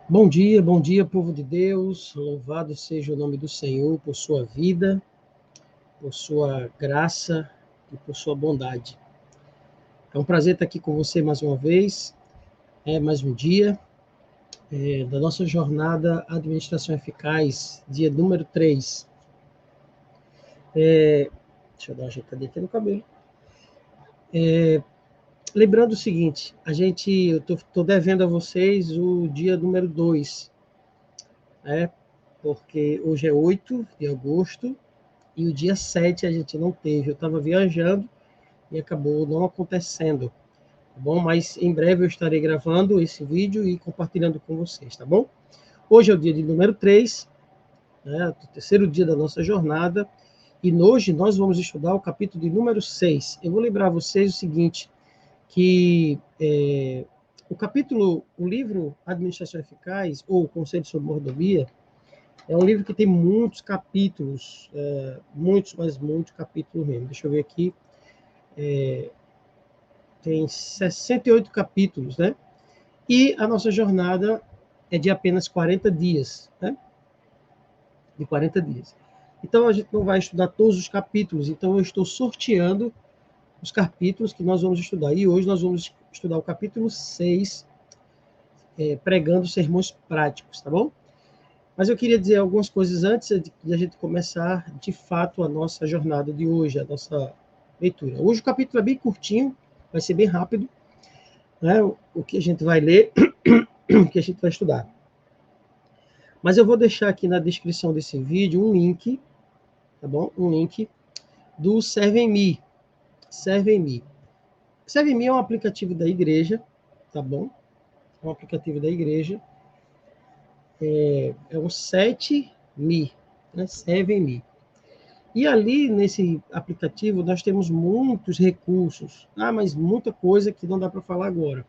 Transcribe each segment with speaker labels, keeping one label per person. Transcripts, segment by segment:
Speaker 1: Bom dia, povo de Deus. Louvado seja o nome do Senhor por sua vida, por sua graça e por sua bondade. É um prazer estar aqui com você mais uma vez, mais um dia da nossa jornada Administração Eficaz, dia número 3. Deixa eu dar uma ajeitadinha aqui no cabelo. Lembrando o seguinte, eu estou devendo a vocês o dia número 2, porque hoje é 8 de agosto, e o dia 7 a gente não teve. Eu estava viajando e acabou não acontecendo, tá bom? Mas em breve eu estarei gravando esse vídeo e compartilhando com vocês, tá bom? Hoje é o dia de número 3, né? O terceiro dia da nossa jornada, e hoje nós vamos estudar o capítulo de número 6. Eu vou lembrar a vocês o seguinte, que o livro Administração Eficaz, ou Conselho sobre Mordomia, é um livro que tem muitos capítulos, muitos capítulos mesmo. Deixa eu ver aqui. Tem 68 capítulos, né? E a nossa jornada é de apenas 40 dias, né? De 40 dias. Então, a gente não vai estudar todos os capítulos, então eu estou sorteando os capítulos que nós vamos estudar. E hoje nós vamos estudar o capítulo 6, pregando sermões práticos, tá bom? Mas eu queria dizer algumas coisas antes de a gente começar, de fato, a nossa jornada de hoje, a nossa leitura. Hoje o capítulo é bem curtinho, vai ser bem rápido, né? O que a gente vai ler, o que a gente vai estudar. Mas eu vou deixar aqui na descrição desse vídeo um link, tá bom? Um link do ServeMe. ServeMe. ServeMe é um aplicativo da igreja, tá bom? É um aplicativo da igreja. É um 7Me, né? ServeMe. E ali, nesse aplicativo, nós temos muitos recursos. Mas muita coisa que não dá para falar agora.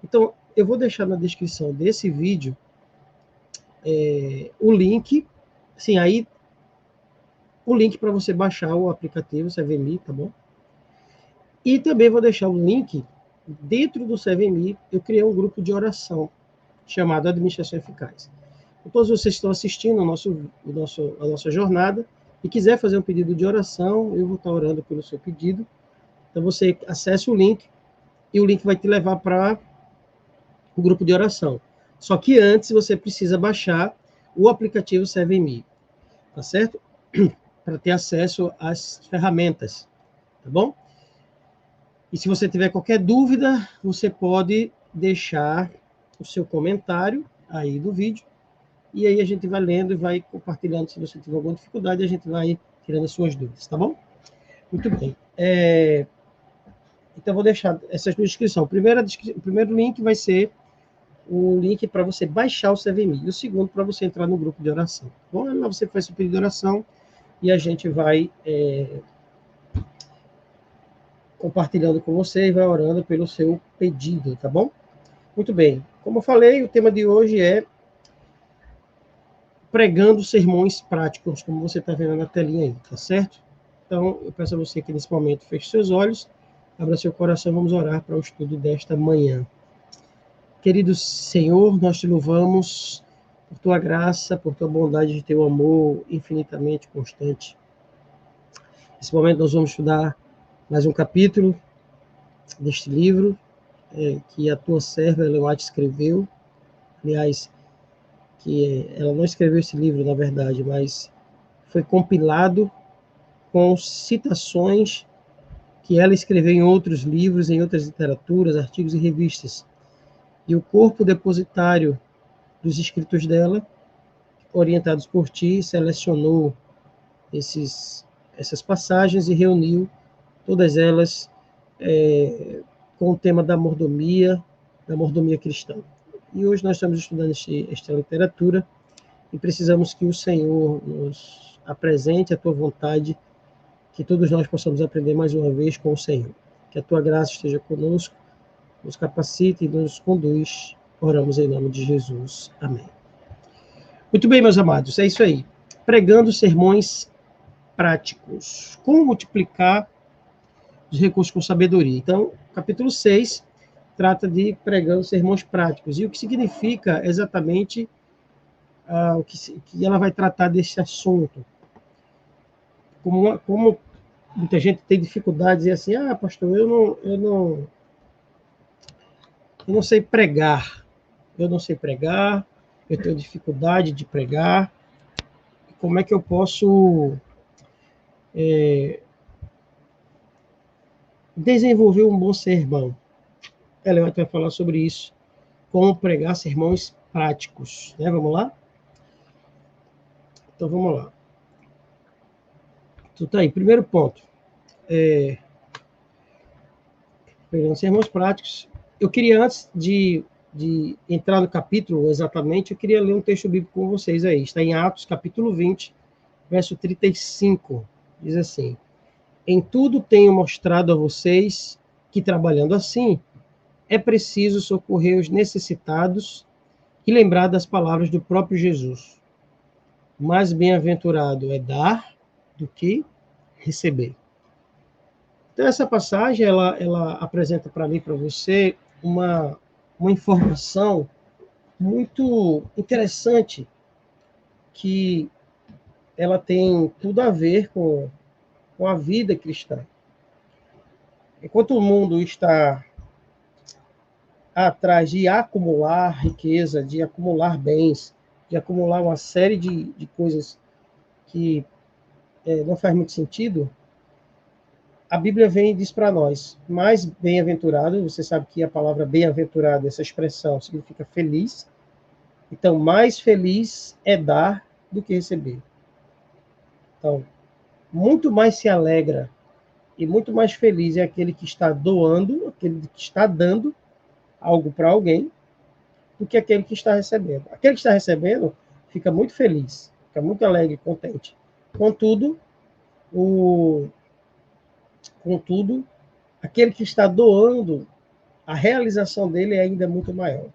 Speaker 1: Então, eu vou deixar na descrição desse vídeo o link, sim, aí o link para você baixar o aplicativo ServeMe, tá bom? E também vou deixar o link dentro do ServeMe. Eu criei um grupo de oração chamado Administração Eficaz. Então, todos vocês que estão assistindo a nossa jornada e quiser fazer um pedido de oração, eu vou estar orando pelo seu pedido. Então, você acesse o link e o link vai te levar para o grupo de oração. Só que antes você precisa baixar o aplicativo ServeMe, tá certo? Para ter acesso às ferramentas, tá bom? E se você tiver qualquer dúvida, você pode deixar o seu comentário aí do vídeo, e aí a gente vai lendo e vai compartilhando. Se você tiver alguma dificuldade, a gente vai tirando as suas dúvidas, tá bom? Muito bem. Então, vou deixar essas duas descrições. O primeiro link vai ser o link para você baixar o ServeMe, e o segundo para você entrar no grupo de oração. Bom, lá você faz seu pedido de oração e a gente vai compartilhando com você e vai orando pelo seu pedido, tá bom? Muito bem. Como eu falei, o tema de hoje é pregando sermões práticos, como você está vendo na telinha aí, tá certo? Então, eu peço a você que nesse momento feche seus olhos, abra seu coração, vamos orar para o estudo desta manhã. Querido Senhor, nós te louvamos por tua graça, por tua bondade e teu amor infinitamente constante. Nesse momento nós vamos estudar mais um capítulo deste livro, que a tua serva Eloate escreveu. Aliás, que ela não escreveu esse livro, na verdade, mas foi compilado com citações que ela escreveu em outros livros, em outras literaturas, artigos e revistas. E o corpo depositário dos escritos dela, orientados por ti, selecionou essas passagens e reuniu todas elas com o tema da mordomia cristã. E hoje nós estamos estudando esta literatura e precisamos que o Senhor nos apresente a tua vontade, que todos nós possamos aprender mais uma vez com o Senhor. Que a tua graça esteja conosco, nos capacite e nos conduz. Oramos em nome de Jesus. Amém. Muito bem, meus amados, é isso aí. Pregando sermões práticos. Como multiplicar os recursos com sabedoria. Então, capítulo 6 trata de pregando sermões práticos. E o que significa exatamente que ela vai tratar desse assunto? Como muita gente tem dificuldade de dizer assim, pastor, eu não sei pregar. Eu não sei pregar, eu tenho dificuldade de pregar. Como é que eu posso desenvolver um bom sermão? Ela vai falar sobre isso, como pregar sermões práticos. Né? Vamos lá? Então, vamos lá. Então, tá aí. Primeiro ponto. Pregando sermões práticos. Eu queria, antes de entrar no capítulo exatamente, eu queria ler um texto bíblico com vocês aí. Está em Atos, capítulo 20, verso 35. Diz assim: Em tudo tenho mostrado a vocês que, trabalhando assim, é preciso socorrer os necessitados e lembrar das palavras do próprio Jesus. Mais bem-aventurado é dar do que receber. Então, essa passagem, ela apresenta para mim, para você, uma informação muito interessante, que ela tem tudo a ver com a vida cristã. Enquanto o mundo está atrás de acumular riqueza, de acumular bens, de acumular uma série de coisas que não faz muito sentido, a Bíblia vem e diz para nós, mais bem-aventurado, você sabe que a palavra bem-aventurado, essa expressão, significa feliz. Então, mais feliz é dar do que receber. Então, muito mais se alegra e muito mais feliz é aquele que está doando, aquele que está dando algo para alguém, do que aquele que está recebendo. Aquele que está recebendo fica muito feliz, fica muito alegre, contente. Contudo, aquele que está doando, a realização dele é ainda muito maior.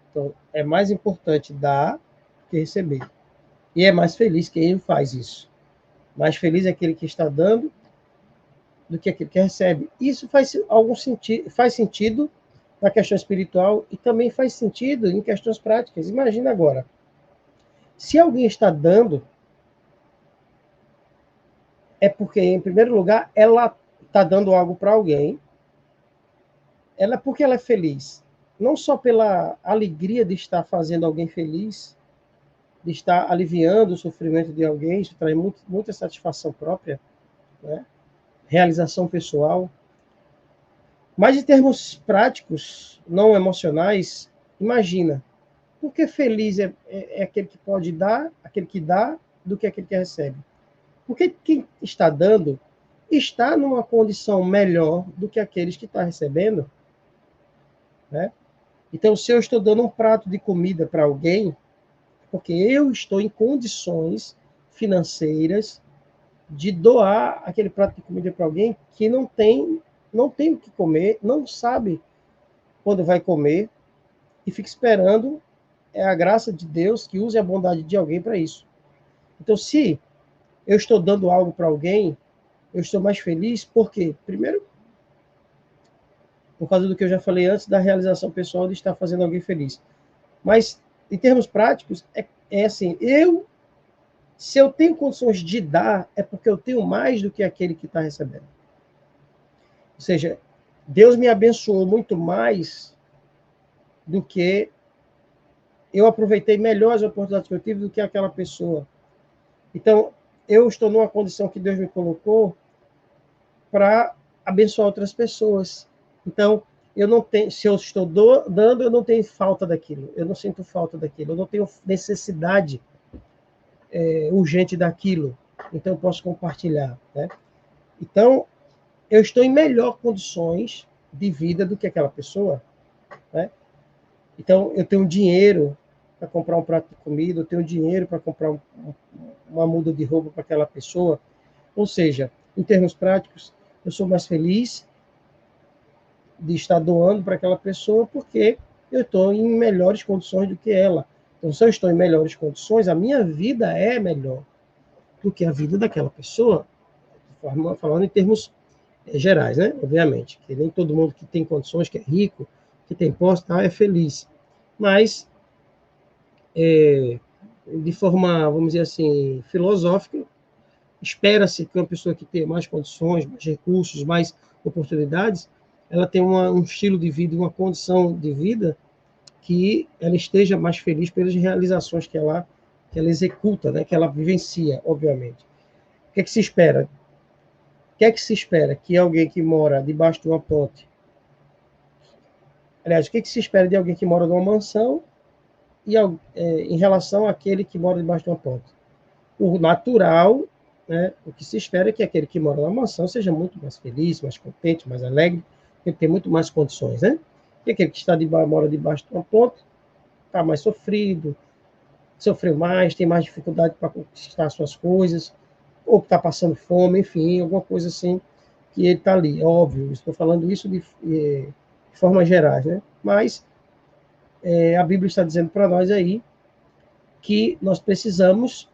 Speaker 1: Então, é mais importante dar do que receber. E é mais feliz quem faz isso. Mais feliz é aquele que está dando do que aquele que recebe. Isso faz sentido na questão espiritual e também faz sentido em questões práticas. Imagina agora, se alguém está dando, é porque, em primeiro lugar, ela está dando algo para alguém, porque ela é feliz. Não só pela alegria de estar fazendo alguém feliz, de estar aliviando o sofrimento de alguém, isso traz muita satisfação própria, né? Realização pessoal. Mas em termos práticos, não emocionais, imagina, por que feliz é aquele que pode dar, aquele que dá, do que aquele que recebe? Porque quem está dando está numa condição melhor do que aqueles que estão recebendo, né? Então, se eu estou dando um prato de comida para alguém, porque eu estou em condições financeiras de doar aquele prato de comida para alguém que não tem o que comer, não sabe quando vai comer e fica esperando a graça de Deus, que use a bondade de alguém para isso. Então, se eu estou dando algo para alguém, eu estou mais feliz porque, primeiro, por causa do que eu já falei antes, da realização pessoal de estar fazendo alguém feliz. Mas, em termos práticos, é assim, se eu tenho condições de dar, é porque eu tenho mais do que aquele que está recebendo. Ou seja, Deus me abençoou muito mais do que eu aproveitei melhor as oportunidades que eu tive do que aquela pessoa. Então, eu estou numa condição que Deus me colocou para abençoar outras pessoas. Então, eu não tenho, se eu estou dando, eu não tenho falta daquilo. Eu não sinto falta daquilo. Eu não tenho necessidade urgente daquilo. Então, eu posso compartilhar, né? Então, eu estou em melhor condições de vida do que aquela pessoa, né? Então, eu tenho dinheiro para comprar um prato de comida, eu tenho dinheiro para comprar uma muda de roupa para aquela pessoa. Ou seja, em termos práticos, eu sou mais feliz de estar doando para aquela pessoa porque eu estou em melhores condições do que ela. Então, se eu estou em melhores condições, a minha vida é melhor do que a vida daquela pessoa, falando em termos gerais, né? Obviamente, que nem todo mundo que tem condições, que é rico, que tem posse, tal, é feliz. Mas, de forma, vamos dizer assim, filosófica, espera-se que uma pessoa que tenha mais condições, mais recursos, mais oportunidades, ela tenha um estilo de vida, uma condição de vida que ela esteja mais feliz pelas realizações que ela executa, né, que ela vivencia, obviamente. O que é que se espera? O que é que se espera? Que alguém que mora debaixo de uma ponte, aliás, o que é que se espera de alguém que mora numa mansão e em relação àquele que mora debaixo de uma ponte? O natural, né, o que se espera é que aquele que mora numa mansão seja muito mais feliz, mais contente, mais alegre, porque tem muito mais condições, né? E aquele que mora debaixo de uma ponte está mais sofrido, sofreu mais, tem mais dificuldade para conquistar suas coisas, ou que está passando fome, enfim, alguma coisa assim, que ele está ali. Óbvio, estou falando isso de forma gerais, né? Mas a Bíblia está dizendo para nós aí que nós precisamos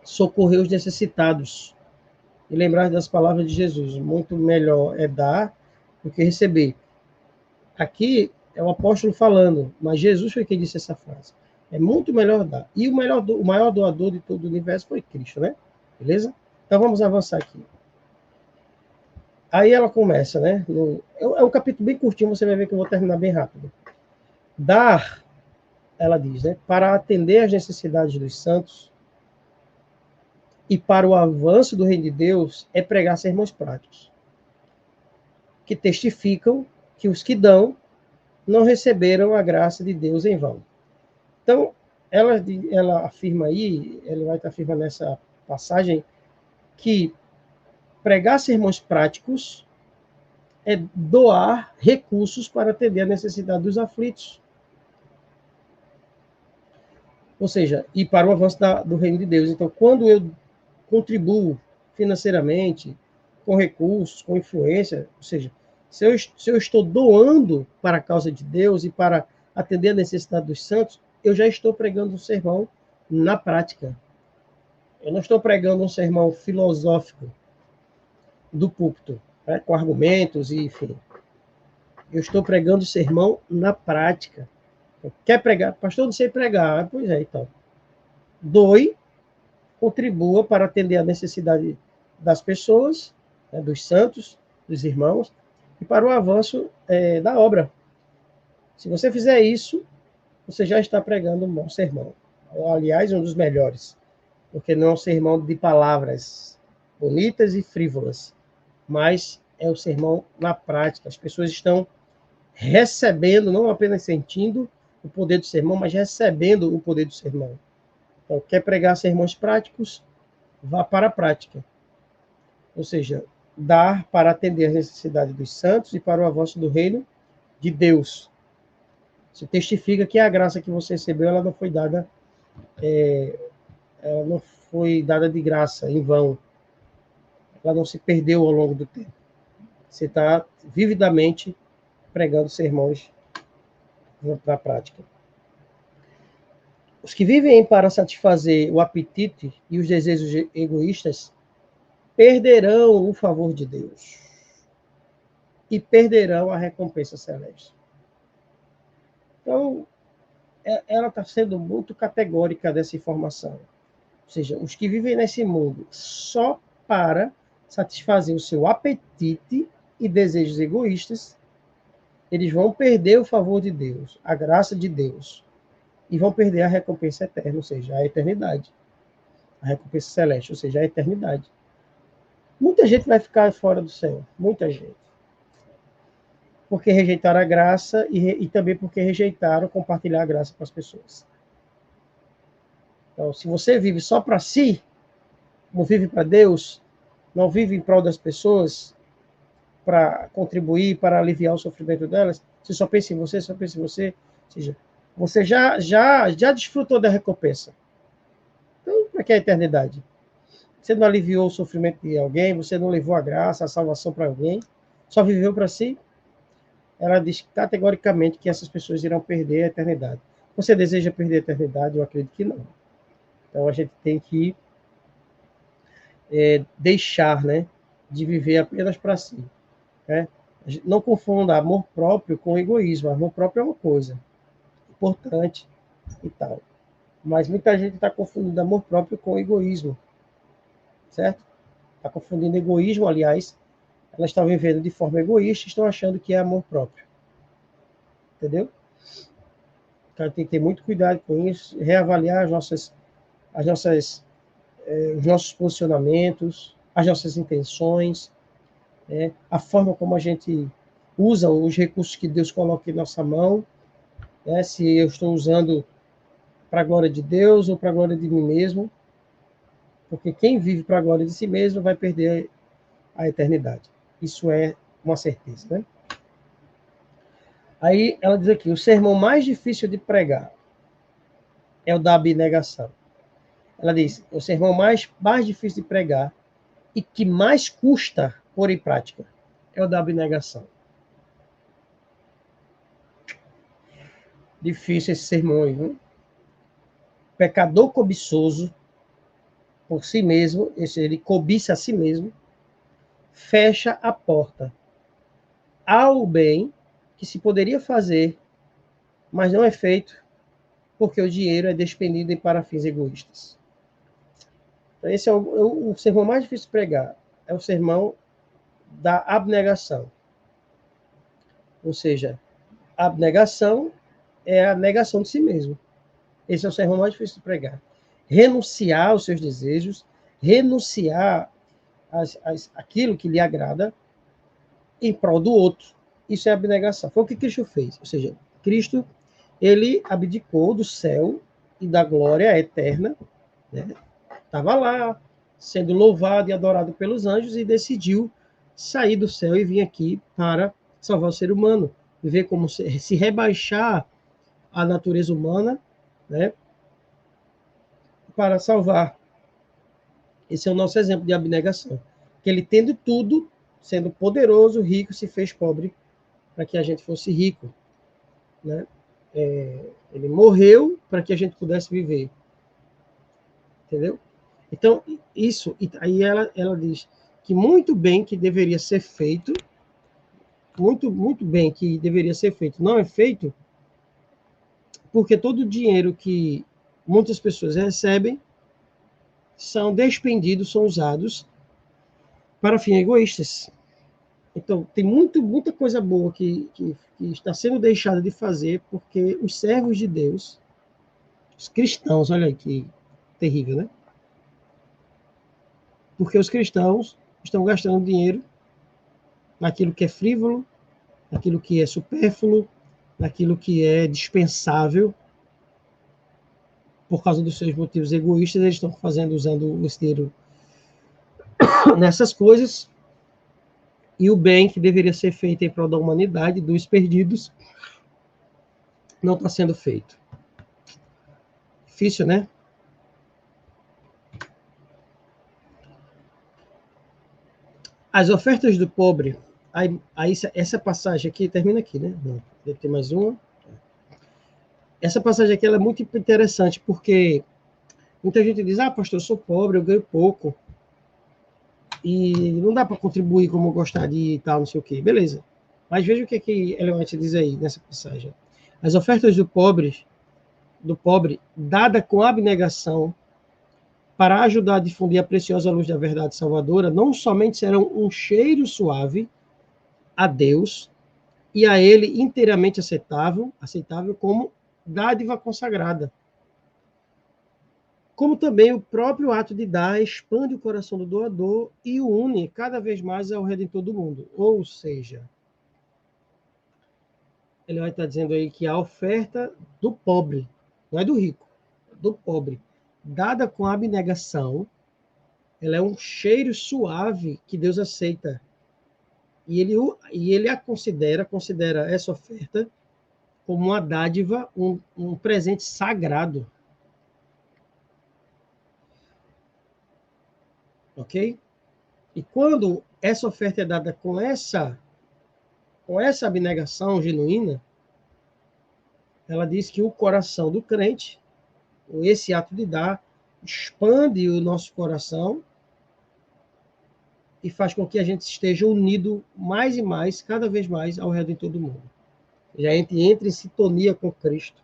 Speaker 1: socorrer os necessitados e lembrar das palavras de Jesus. Muito melhor é dar do que receber. Aqui é o apóstolo falando, mas Jesus foi quem disse essa frase. É muito melhor dar. E o maior doador de todo o universo foi Cristo, né? Beleza? Então vamos avançar aqui. Aí ela começa, né? É um capítulo bem curtinho, você vai ver que eu vou terminar bem rápido. Dar, ela diz, né? Para atender às necessidades dos santos e para o avanço do reino de Deus é pregar sermões práticos, que testificam que os que dão não receberam a graça de Deus em vão. Então, ela afirma aí, ela vai estar afirmando nessa passagem, que pregar sermões práticos é doar recursos para atender a necessidade dos aflitos. Ou seja, e para o avanço do reino de Deus. Então, quando eu contribuo financeiramente, com recursos, com influência, ou seja, se eu estou doando para a causa de Deus e para atender a necessidade dos santos, eu já estou pregando um sermão na prática. Eu não estou pregando um sermão filosófico do púlpito, né, com argumentos e enfim. Eu estou pregando sermão na prática. Quer pregar? Pastor, não sei pregar. Pois é, então. Doe, contribua para atender a necessidade das pessoas, né, dos santos, dos irmãos, e para o avanço da obra. Se você fizer isso, você já está pregando um bom sermão. Aliás, um dos melhores, porque não é um sermão de palavras bonitas e frívolas, mas é o sermão na prática. As pessoas estão recebendo, não apenas sentindo o poder do sermão, mas recebendo o poder do sermão. Então, quer pregar sermões práticos? Vá para a prática. Ou seja, dar para atender as necessidades dos santos e para o avanço do reino de Deus. Isso testifica que a graça que você recebeu, ela não foi dada, ela não foi dada de graça, em vão. Ela não se perdeu ao longo do tempo. Você está vividamente pregando sermões na prática. Os que vivem para satisfazer o apetite e os desejos egoístas perderão o favor de Deus e perderão a recompensa celeste. Então, ela está sendo muito categórica dessa informação. Ou seja, os que vivem nesse mundo só para satisfazer o seu apetite e desejos egoístas, eles vão perder o favor de Deus, a graça de Deus, e vão perder a recompensa eterna, ou seja, a eternidade. A recompensa celeste, ou seja, a eternidade. Muita gente vai ficar fora do céu, muita gente. Porque rejeitaram a graça e também porque rejeitaram compartilhar a graça com as pessoas. Então, se você vive só para si, não vive para Deus, não vive em prol das pessoas, para contribuir, para aliviar o sofrimento delas, você só pensa em você, só pensa em você, ou seja, você já desfrutou da recompensa. Então, para que a eternidade? Você não aliviou o sofrimento de alguém, você não levou a graça, a salvação para alguém, só viveu para si. Ela diz categoricamente que essas pessoas irão perder a eternidade. Você deseja perder a eternidade? Eu acredito que não. Então a gente tem que deixar, né, de viver apenas para si, né? Não confunda amor próprio com egoísmo. Amor próprio é uma coisa importante e tal. Mas muita gente está confundindo amor próprio com egoísmo, certo? Está confundindo egoísmo, aliás, elas estão vivendo de forma egoísta e estão achando que é amor próprio. Entendeu? Então tem que ter muito cuidado com isso, reavaliar os nossos posicionamentos, as nossas intenções, a forma como a gente usa os recursos que Deus coloca em nossa mão, né? Se eu estou usando para a glória de Deus ou para a glória de mim mesmo, porque quem vive para a glória de si mesmo vai perder a eternidade. Isso é uma certeza, né? Aí ela diz aqui, o sermão mais difícil de pregar é o da abnegação. Ela diz, o sermão mais difícil de pregar e que mais custa pôr em prática é o da abnegação. Difícil esse sermão aí, viu? Pecador cobiçoso por si mesmo, ele cobiça a si mesmo, fecha a porta ao bem que se poderia fazer, mas não é feito porque o dinheiro é despendido para fins egoístas. Então, esse é o sermão mais difícil de pregar. É o sermão da abnegação. Ou seja, a abnegação é a negação de si mesmo. Esse é o sermão mais difícil de pregar. Renunciar aos seus desejos, renunciar aquilo que lhe agrada em prol do outro. Isso é abnegação. Foi o que Cristo fez. Ou seja, Cristo, ele abdicou do céu e da glória eterna, né? Estava lá, sendo louvado e adorado pelos anjos, e decidiu sair do céu e vir aqui para salvar o ser humano, viver como se rebaixar a natureza humana, né, para salvar. Esse é o nosso exemplo de abnegação. Que ele, tendo tudo, sendo poderoso, rico, se fez pobre para que a gente fosse rico, né? Ele morreu para que a gente pudesse viver. Entendeu? Então, isso, aí ela diz que muito bem que deveria ser feito, muito bem que deveria ser feito, não é feito, porque todo o dinheiro que muitas pessoas recebem são despendidos, são usados para fins egoístas. Então, tem muita coisa boa que está sendo deixada de fazer, porque os servos de Deus, os cristãos, olha aí que terrível, né? Porque os cristãos estão gastando dinheiro naquilo que é frívolo, naquilo que é supérfluo, naquilo que é dispensável, por causa dos seus motivos egoístas, eles estão usando esse dinheiro nessas coisas, e o bem que deveria ser feito em prol da humanidade, dos perdidos, não está sendo feito. Difícil, né? As ofertas do pobre, aí essa passagem aqui, termina aqui, né? Não, deve ter mais uma. Essa passagem aqui ela é muito interessante, porque muita gente diz, pastor, eu sou pobre, eu ganho pouco, e não dá para contribuir como eu gostaria e tal, não sei o quê. Beleza. Mas veja o que Ellen White diz aí nessa passagem. As ofertas do pobre, dada com abnegação, para ajudar a difundir a preciosa luz da verdade salvadora, não somente serão um cheiro suave a Deus e a Ele inteiramente aceitável como dádiva consagrada, como também o próprio ato de dar expande o coração do doador e o une cada vez mais ao Redentor do mundo. Ou seja, ele vai estar dizendo aí que a oferta do pobre, não é do rico, é do pobre, dada com abnegação, ela é um cheiro suave que Deus aceita. E ele a considera essa oferta como uma dádiva, um presente sagrado. Ok? E quando essa oferta é dada com essa abnegação genuína, ela diz que o coração do crente, esse ato de dar, expande o nosso coração e faz com que a gente esteja unido mais e mais, cada vez mais, ao redor do mundo. E a gente entra em sintonia com Cristo,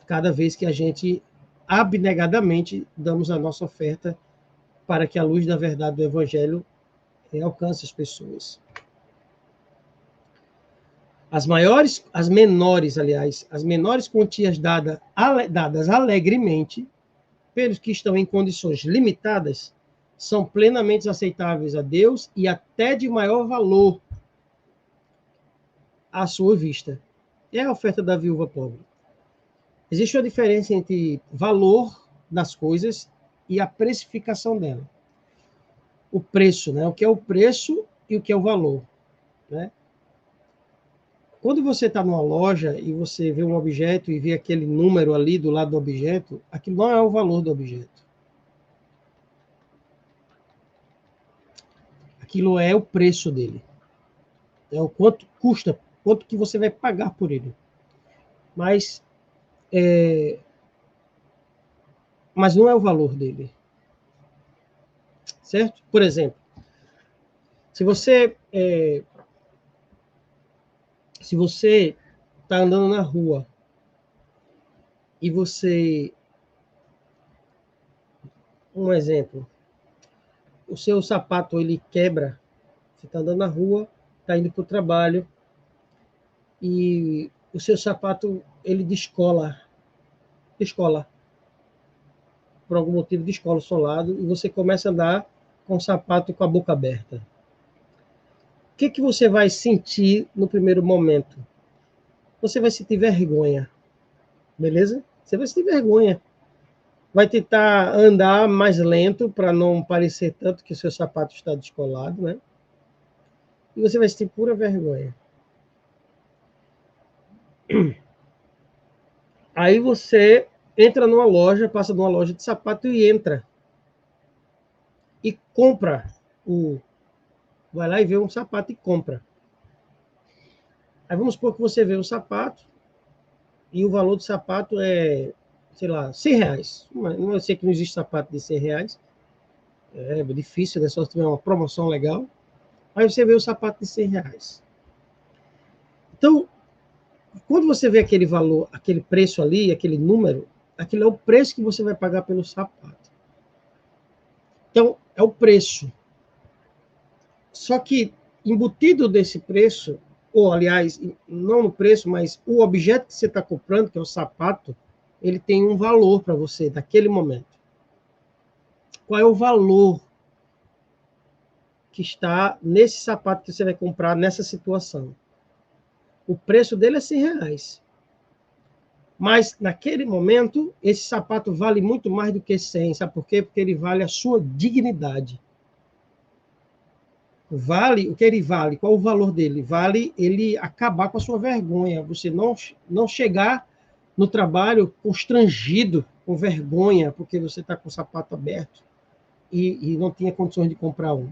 Speaker 1: cada vez que a gente abnegadamente damos a nossa oferta para que a luz da verdade do Evangelho alcance as pessoas. As menores quantias dadas alegremente pelos que estão em condições limitadas são plenamente aceitáveis a Deus e até de maior valor à sua vista. É a oferta da viúva pobre. Existe uma diferença entre valor das coisas e a precificação dela. O preço, né? O que é o preço e o que é o valor, né? Quando você está numa loja e você vê um objeto e vê aquele número ali do lado do objeto, aquilo não é o valor do objeto. Aquilo é o preço dele. É o quanto custa, quanto que você vai pagar por ele. Mas não é o valor dele. Certo? Por exemplo, se você está andando na rua e você, um exemplo, o seu sapato ele quebra, você está andando na rua, está indo para o trabalho e o seu sapato ele descola, por algum motivo descola o solado e você começa a andar com o sapato com a boca aberta. O que você vai sentir no primeiro momento? Você vai sentir vergonha, beleza? Você vai sentir vergonha. Vai tentar andar mais lento para não parecer tanto que o seu sapato está descolado, né? E você vai sentir pura vergonha. Aí você entra numa loja, passa numa loja de sapato e entra. E compra vai lá e vê um sapato e compra. Aí vamos supor que você vê um sapato e o valor do sapato é, sei lá, R$100. Eu sei que não existe sapato de R$100. É difícil, né? Só se tiver uma promoção legal. Aí você vê o sapato de R$100. Então, quando você vê aquele valor, aquele preço ali, aquele número, aquilo é o preço que você vai pagar pelo sapato. Então, é o preço. Só que, embutido desse preço, ou, aliás, não no preço, mas o objeto que você está comprando, que é o sapato, ele tem um valor para você naquele momento. Qual é o valor que está nesse sapato que você vai comprar nessa situação? O preço dele é R$100. Mas, naquele momento, esse sapato vale muito mais do que 100. Sabe por quê? Porque ele vale a sua dignidade. Vale o que ele vale. Qual o valor dele? Vale ele acabar com a sua vergonha. Você não chegar no trabalho constrangido, com vergonha, porque você está com o sapato aberto e não tinha condições de comprar um.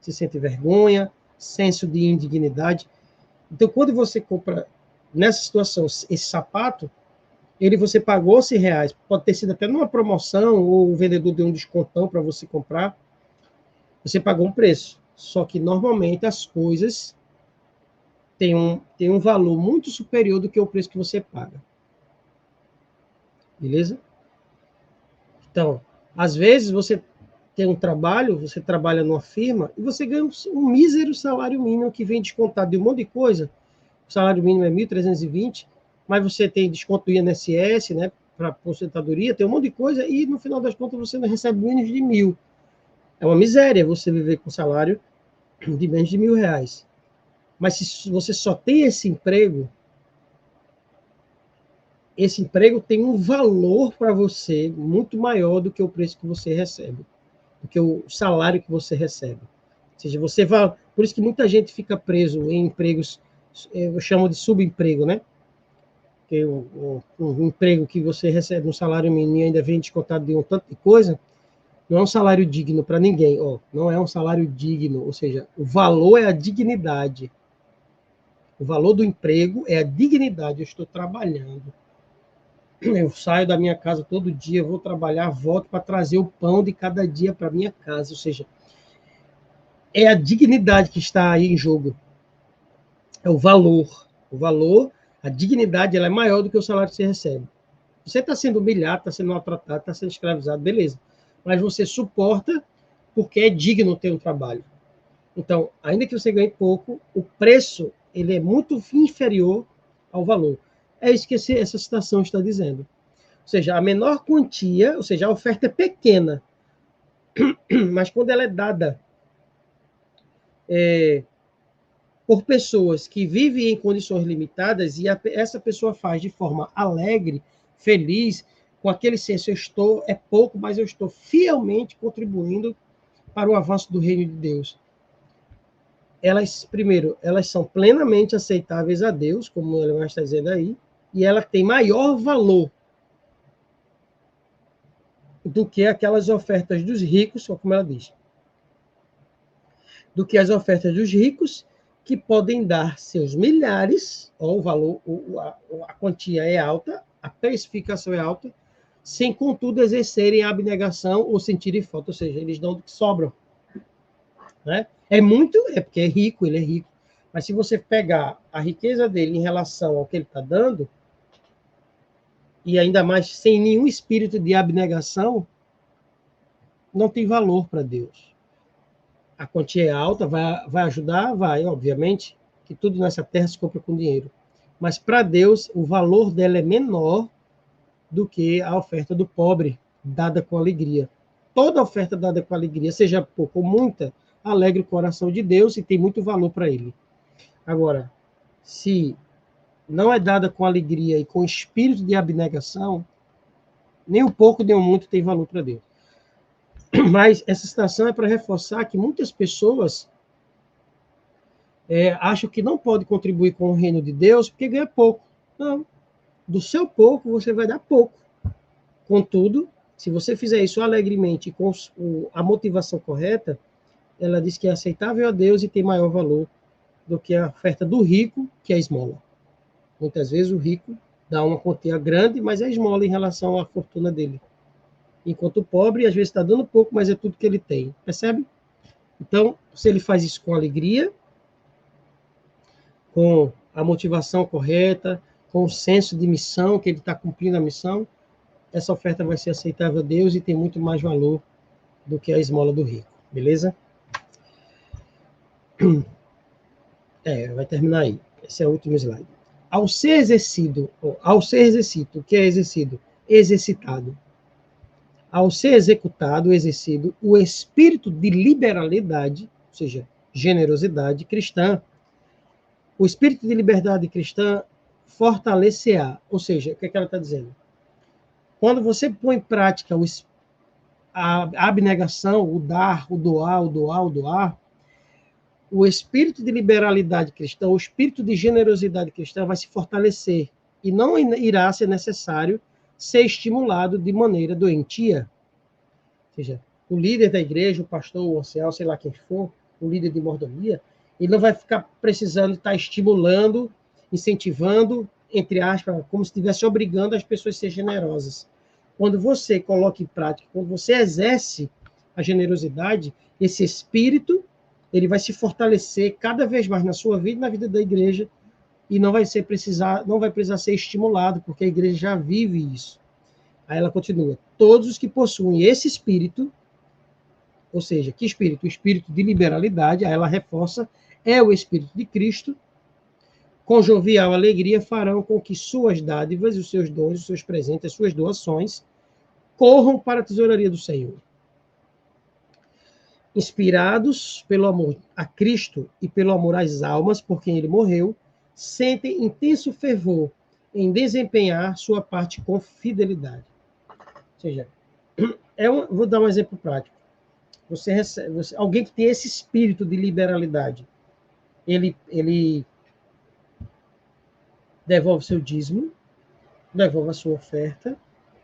Speaker 1: Você sente vergonha, senso de indignidade. Então, quando você compra, nessa situação, esse sapato, você pagou R$100, pode ter sido até numa promoção, ou o vendedor deu um descontão para você comprar, você pagou um preço. Só que, normalmente, as coisas têm um valor muito superior do que o preço que você paga. Beleza? Então, às vezes, você tem um trabalho, você trabalha numa firma, e você ganha um mísero salário mínimo que vem descontado de um monte de coisa. O salário mínimo é 1.320, mas você tem desconto do INSS, né, para aposentadoria, tem um monte de coisa, e no final das contas você não recebe menos de 1.000. É uma miséria você viver com salário de menos de R$1.000. Mas se você só tem esse emprego tem um valor para você muito maior do que o preço que você recebe, do que o salário que você recebe. Ou seja, você vai. Por isso que muita gente fica preso em empregos, eu chamo de subemprego, né? Que um emprego que você recebe um salário mínimo e ainda vem descontado de um tanto de coisa, não é um salário digno para ninguém. Não é um salário digno, ou seja, o valor é a dignidade. O valor do emprego é a dignidade. Eu estou trabalhando. Eu saio da minha casa todo dia, vou trabalhar, volto para trazer o pão de cada dia para minha casa. Ou seja, é a dignidade que está aí em jogo. É o valor. O valor, a dignidade, ela é maior do que o salário que você recebe. Você está sendo humilhado, está sendo maltratado, está sendo escravizado, beleza. Mas você suporta porque é digno ter um trabalho. Então, ainda que você ganhe pouco, o preço ele é muito inferior ao valor. É isso que essa citação está dizendo. Ou seja, a menor quantia, ou seja, a oferta é pequena, mas quando ela é dada por pessoas que vivem em condições limitadas e essa pessoa faz de forma alegre, feliz, com aquele senso, é pouco, mas eu estou fielmente contribuindo para o avanço do reino de Deus. Primeiro, elas são plenamente aceitáveis a Deus, como ele vai estar dizendo aí, e ela tem maior valor do que aquelas ofertas dos ricos, como ela diz, do que as ofertas dos ricos, que podem dar seus milhares, ó, o valor, a quantia é alta, a precificação é alta, sem, contudo, exercerem a abnegação ou sentirem falta, ou seja, eles dão do que sobram. Né? É porque é rico, ele é rico. Mas se você pegar a riqueza dele em relação ao que ele está dando, e ainda mais sem nenhum espírito de abnegação, não tem valor para Deus. A quantia é alta, vai ajudar? Vai, obviamente, que tudo nessa terra se compra com dinheiro. Mas para Deus, o valor dela é menor do que a oferta do pobre, dada com alegria. Toda oferta dada com alegria, seja pouco ou muita, alegra o coração de Deus e tem muito valor para ele. Agora, se não é dada com alegria e com espírito de abnegação, nem um pouco nem um muito tem valor para Deus. Mas essa citação é para reforçar que muitas pessoas acham que não pode contribuir com o reino de Deus porque ganha pouco. Não. Do seu pouco, você vai dar pouco. Contudo, se você fizer isso alegremente, com a motivação correta, ela diz que é aceitável a Deus e tem maior valor do que a oferta do rico, que é a esmola. Muitas vezes o rico dá uma quantia grande, mas é esmola em relação à fortuna dele. Enquanto o pobre, às vezes, está dando pouco, mas é tudo que ele tem. Percebe? Então, se ele faz isso com alegria, com a motivação correta, com o senso de missão, que ele está cumprindo a missão, essa oferta vai ser aceitável a Deus e tem muito mais valor do que a esmola do rico. Beleza? Vai terminar aí. Esse é o último slide. Ao ser exercido, o que é exercido? Exercitado. Ao ser executado, exercido, o espírito de liberalidade, ou seja, generosidade cristã, o espírito de liberdade cristã fortalecerá. Ou seja, o que ela está dizendo? Quando você põe em prática a abnegação, o dar, o doar, o espírito de liberalidade cristã, o espírito de generosidade cristã vai se fortalecer e não irá ser necessário ser estimulado de maneira doentia. Ou seja, o líder da igreja, o pastor, o ancião, sei lá quem for, o líder de mordomia, ele não vai ficar precisando estar estimulando, incentivando, entre aspas, como se estivesse obrigando as pessoas a ser generosas. Quando você coloca em prática, quando você exerce a generosidade, esse espírito ele vai se fortalecer cada vez mais na sua vida e na vida da igreja e não vai precisar ser estimulado, porque a igreja já vive isso. Aí ela continua: todos os que possuem esse espírito, ou seja, que espírito? O espírito de liberalidade, aí ela reforça, é o espírito de Cristo, com jovial alegria farão com que suas dádivas, os seus dons, os seus presentes, as suas doações, corram para a tesouraria do Senhor. Inspirados pelo amor a Cristo e pelo amor às almas por quem ele morreu, sentem intenso fervor em desempenhar sua parte com fidelidade. Ou seja, vou dar um exemplo prático. Alguém que tem esse espírito de liberalidade, ele devolve seu dízimo, devolve a sua oferta,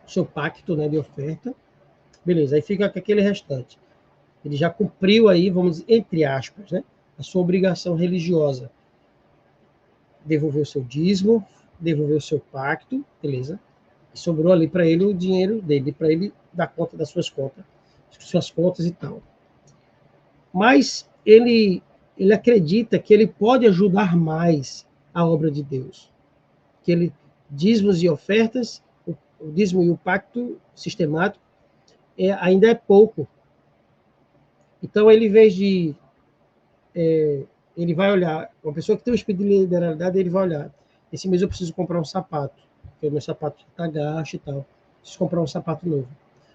Speaker 1: seu pacto, né, de oferta, beleza, aí fica com aquele restante. Ele já cumpriu aí, vamos dizer, entre aspas, né, a sua obrigação religiosa. Devolveu seu dízimo, devolveu seu pacto, beleza? E sobrou ali para ele o dinheiro dele, para ele dar conta das suas contas e tal. Mas ele acredita que ele pode ajudar mais a obra de Deus. Que ele, dízimos e ofertas, o dízimo e o pacto sistemático, ainda é pouco. Então, ele, em vez de... ele vai olhar, uma pessoa que tem um espírito de liberalidade, ele vai olhar, esse mês eu preciso comprar um sapato, porque o meu sapato está gasto e tal, preciso comprar um sapato novo.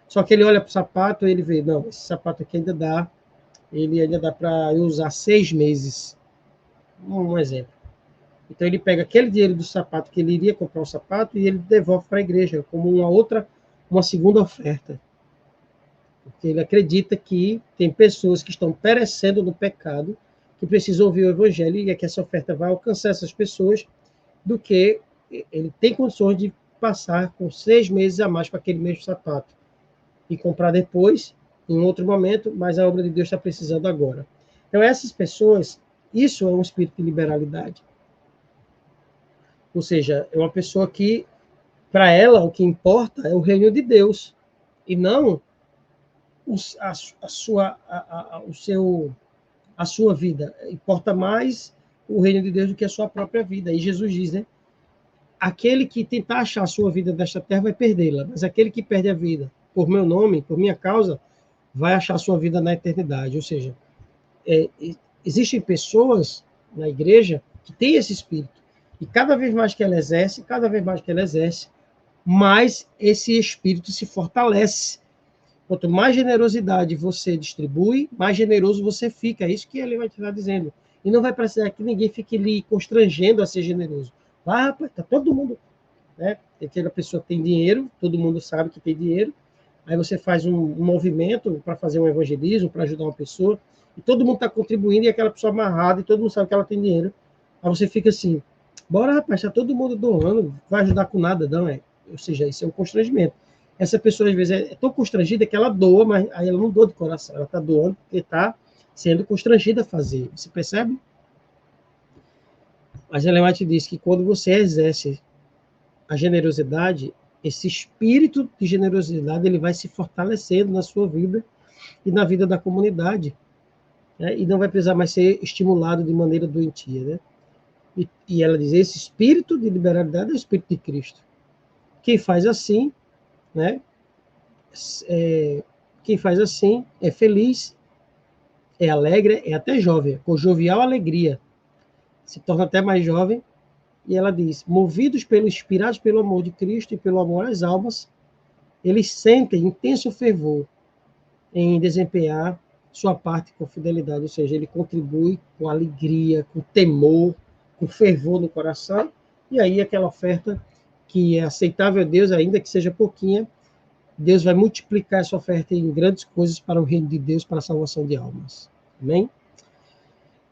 Speaker 1: Só que ele olha para o sapato e ele vê, não, esse sapato aqui ainda dá, ele ainda dá para eu usar 6 meses. Um exemplo. Então ele pega aquele dinheiro do sapato que ele iria comprar um sapato e ele devolve para a igreja como uma segunda oferta. Porque ele acredita que tem pessoas que estão perecendo no pecado, que precisam ouvir o evangelho e é que essa oferta vai alcançar essas pessoas, do que ele tem condições de passar com 6 meses a mais para aquele mesmo sapato e comprar depois, em outro momento, mas a obra de Deus está precisando agora. Então essas pessoas, isso é um espírito de liberalidade. Ou seja, é uma pessoa que, para ela, o que importa é o reino de Deus, e não a sua vida. Importa mais o reino de Deus do que a sua própria vida. E Jesus diz, né? Aquele que tentar achar a sua vida desta terra vai perdê-la, mas aquele que perde a vida por meu nome, por minha causa, vai achar a sua vida na eternidade. Ou seja, existem pessoas na igreja que têm esse espírito. E cada vez mais que ela exerce, mais esse espírito se fortalece. Quanto mais generosidade você distribui, mais generoso você fica. É isso que ele vai estar dizendo. E não vai precisar que ninguém fique lhe constrangendo a ser generoso. Ah, rapaz, tá todo mundo... Né? Aquela pessoa tem dinheiro, todo mundo sabe que tem dinheiro. Aí você faz um movimento para fazer um evangelismo, para ajudar uma pessoa, e todo mundo está contribuindo, e aquela pessoa amarrada, e todo mundo sabe que ela tem dinheiro. Aí você fica assim, bora, rapaz, está todo mundo doando, vai ajudar com nada, não é? Ou seja, isso é um constrangimento. Essa pessoa, às vezes, é tão constrangida que ela doa, mas aí ela não doa de coração, ela está doando porque está sendo constrangida a fazer. Você percebe? Mas Ellen White diz que quando você exerce a generosidade, esse espírito de generosidade ele vai se fortalecendo na sua vida e na vida da comunidade, né? E não vai precisar mais ser estimulado de maneira doentia, né? E ela diz, esse espírito de liberalidade é o espírito de Cristo. Quem faz assim, né? Quem faz assim é feliz, é alegre, é até jovem, com jovial alegria. Se torna até mais jovem. E ela diz, inspirados pelo amor de Cristo e pelo amor às almas, eles sentem intenso fervor em desempenhar sua parte com fidelidade, ou seja, ele contribui com alegria, com temor, com fervor no coração, e aí aquela oferta que é aceitável a Deus, ainda que seja pouquinha, Deus vai multiplicar essa oferta em grandes coisas para o reino de Deus, para a salvação de almas. Amém?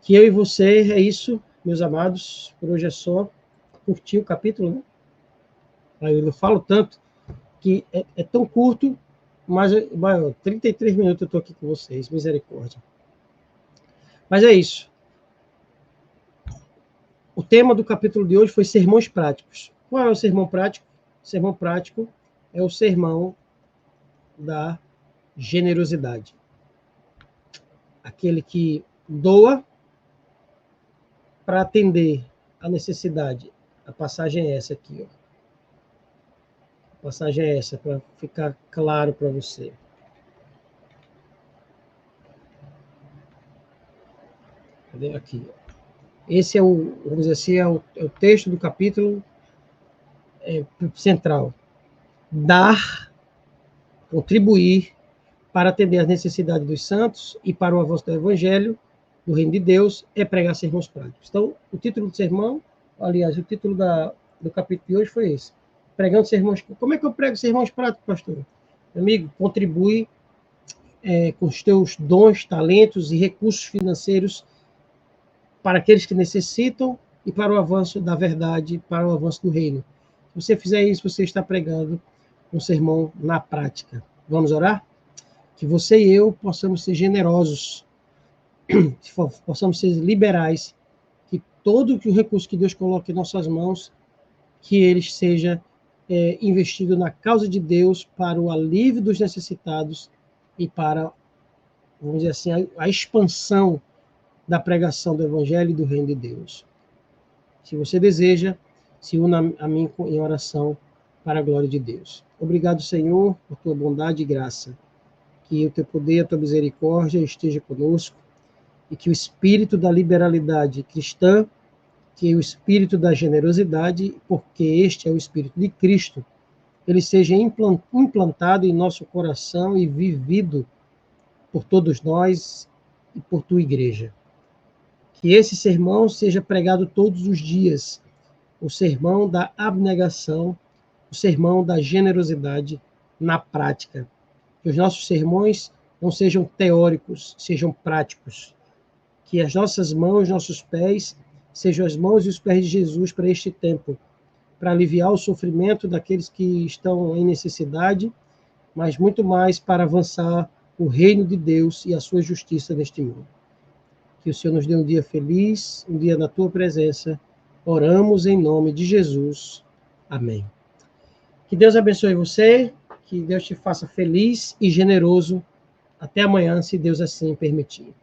Speaker 1: Que eu e você, é isso, meus amados, por hoje é só. Curtir o capítulo, né? Aí eu falo tanto que é tão curto, mas 33 minutos eu estou aqui com vocês, misericórdia. Mas é isso. O tema do capítulo de hoje foi sermões práticos. Qual é o sermão prático? O sermão prático é o sermão da generosidade. Aquele que doa para atender a necessidade. A passagem é essa aqui, ó. A passagem é essa, para ficar claro para você. Cadê? Aqui. Esse é vamos dizer assim, é o texto do capítulo central. Dar, contribuir para atender às necessidades dos santos e para o avanço do evangelho, do reino de Deus, é pregar sermões práticos. Então, o título do sermão, aliás, o título do capítulo de hoje foi esse. Pregando sermões. Como é que eu prego sermões práticos, pastor? Meu amigo, contribui com os teus dons, talentos e recursos financeiros para aqueles que necessitam e para o avanço da verdade, para o avanço do reino. Se você fizer isso, você está pregando um sermão na prática. Vamos orar? Que você e eu possamos ser generosos, possamos ser liberais, que todo o recurso que Deus coloque em nossas mãos, que ele seja investido na causa de Deus para o alívio dos necessitados e para, vamos dizer assim, a expansão da pregação do Evangelho e do Reino de Deus. Se você deseja, se una a mim em oração para a glória de Deus. Obrigado, Senhor, por tua bondade e graça. Que o teu poder, a tua misericórdia esteja conosco e que o espírito da liberalidade cristã, que o espírito da generosidade, porque este é o espírito de Cristo, ele seja implantado em nosso coração e vivido por todos nós e por tua igreja. Que esse sermão seja pregado todos os dias, o sermão da abnegação, o sermão da generosidade na prática. Que os nossos sermões não sejam teóricos, sejam práticos. Que as nossas mãos, nossos pés, sejam as mãos e os pés de Jesus para este tempo, para aliviar o sofrimento daqueles que estão em necessidade, mas muito mais para avançar o reino de Deus e a sua justiça neste mundo. Que o Senhor nos dê um dia feliz, um dia na tua presença. Oramos em nome de Jesus. Amém. Que Deus abençoe você, que Deus te faça feliz e generoso. Até amanhã, se Deus assim permitir.